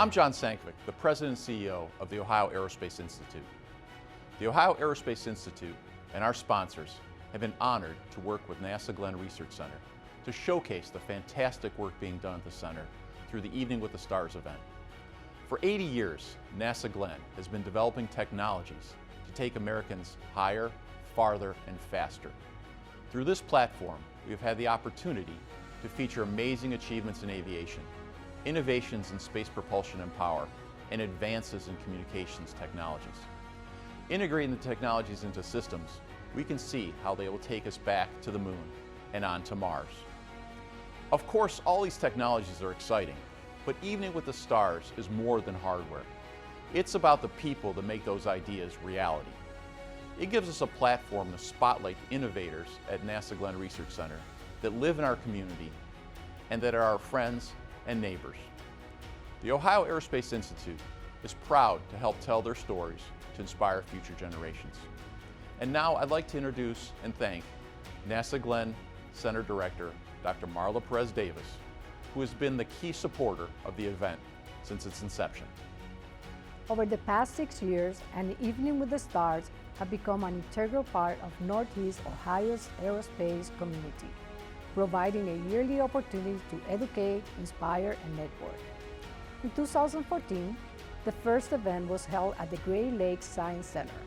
I'm John Sankovic, the President and CEO of the Ohio Aerospace Institute. The Ohio Aerospace Institute and our sponsors have been honored to work with NASA Glenn Research Center to showcase the fantastic work being done at the center through the Evening with the Stars event. For 80 years, NASA Glenn has been developing technologies to take Americans higher, farther, and faster. Through this platform, we have had the opportunity to feature amazing achievements in aviation, innovations in space propulsion and power, and advances in communications technologies. Integrating the technologies into systems, we can see how they will take us back to the moon and on to Mars. Of course, all these technologies are exciting, but Evening with the Stars is more than hardware. It's about the people that make those ideas reality. It gives us a platform to spotlight innovators at NASA Glenn Research Center that live in our community and that are our friends and neighbors. The Ohio Aerospace Institute is proud to help tell their stories to inspire future generations. And now I'd like to introduce and thank NASA Glenn Center Director, Dr. Marla Perez Davis, who has been the key supporter of the event since its inception. Over the past 6 years, an Evening with the Stars have become an integral part of Northeast Ohio's aerospace community, providing a yearly opportunity to educate, inspire, and network. In 2014, the first event was held at the Great Lakes Science Center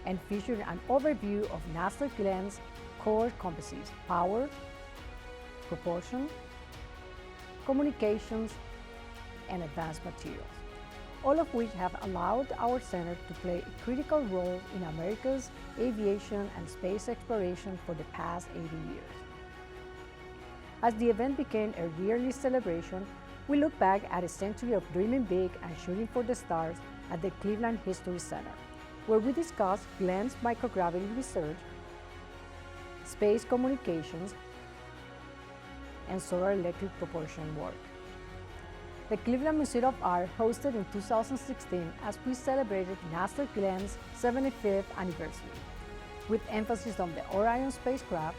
and featured an overview of NASA Glenn's core competencies: power, propulsion, communications, and advanced materials, all of which have allowed our center to play a critical role in America's aviation and space exploration for the past 80 years. As the event became a yearly celebration, we look back at a century of dreaming big and shooting for the stars at the Cleveland History Center, where we discuss Glenn's microgravity research, space communications, and solar electric propulsion work. The Cleveland Museum of Art hosted in 2016 as we celebrated NASA Glenn's 75th anniversary, with emphasis on the Orion spacecraft,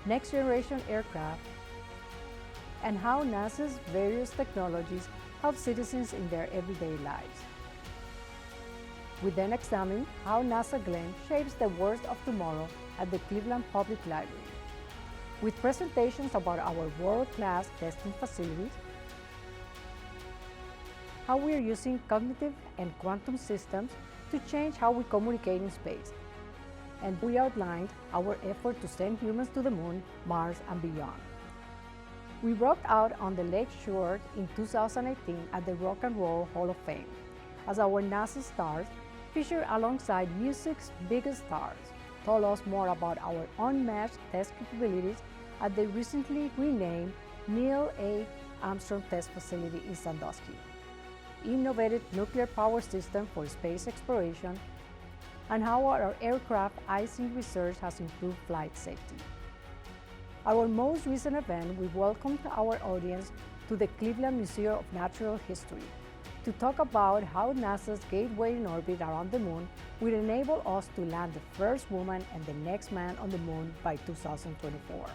next-generation aircraft, and how NASA's various technologies help citizens in their everyday lives. We then examined how NASA Glenn shapes the world of tomorrow at the Cleveland Public Library, with presentations about our world-class testing facilities, how we are using cognitive and quantum systems to change how we communicate in space, and we outlined our effort to send humans to the moon, Mars, and beyond. We rocked out on the Lake Shore in 2018 at the Rock and Roll Hall of Fame as our NASA stars, featured alongside music's biggest stars, told us more about our unmatched test capabilities at the recently renamed Neil A. Armstrong Test Facility in Sandusky, innovative nuclear power system for space exploration, and how our aircraft icing research has improved flight safety. Our most recent event, we welcomed our audience to the Cleveland Museum of Natural History to talk about how NASA's gateway in orbit around the moon will enable us to land the first woman and the next man on the moon by 2024.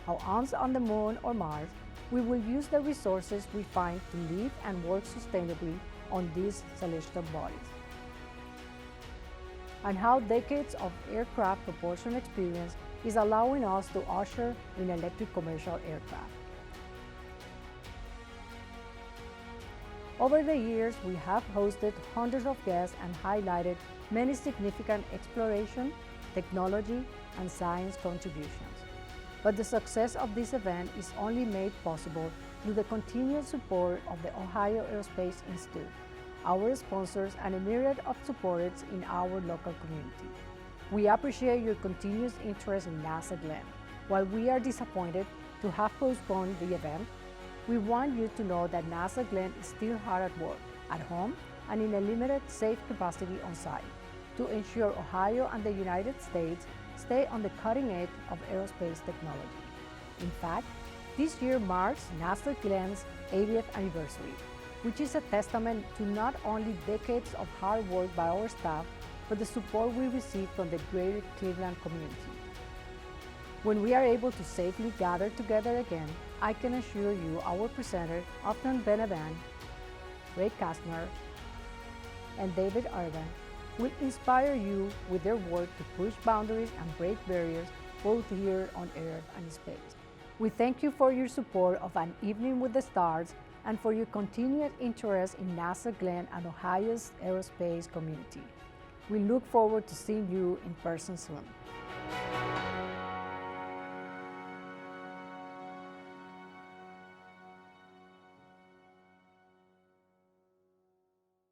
How once on the moon or Mars, we will use the resources we find to live and work sustainably on these celestial bodies, and how decades of aircraft propulsion experience is allowing us to usher in electric commercial aircraft. Over the years, we have hosted hundreds of guests and highlighted many significant exploration, technology, and science contributions. But the success of this event is only made possible through the continued support of the Ohio Aerospace Institute, our sponsors, and a myriad of supporters in our local community. We appreciate your continuous interest in NASA Glenn. While we are disappointed to have postponed the event, we want you to know that NASA Glenn is still hard at work, at home, and in a limited safe capacity on site, to ensure Ohio and the United States stay on the cutting edge of aerospace technology. In fact, this year marks NASA Glenn's 80th anniversary, which is a testament to not only decades of hard work by our staff, but the support we receive from the greater Cleveland community. When we are able to safely gather together again, I can assure you our presenter, Upton Benavan, Ray Kastner, and David Urban, will inspire you with their work to push boundaries and break barriers both here on Earth and space. We thank you for your support of An Evening with the Stars and for your continued interest in NASA Glenn and Ohio's aerospace community. We look forward to seeing you in person soon.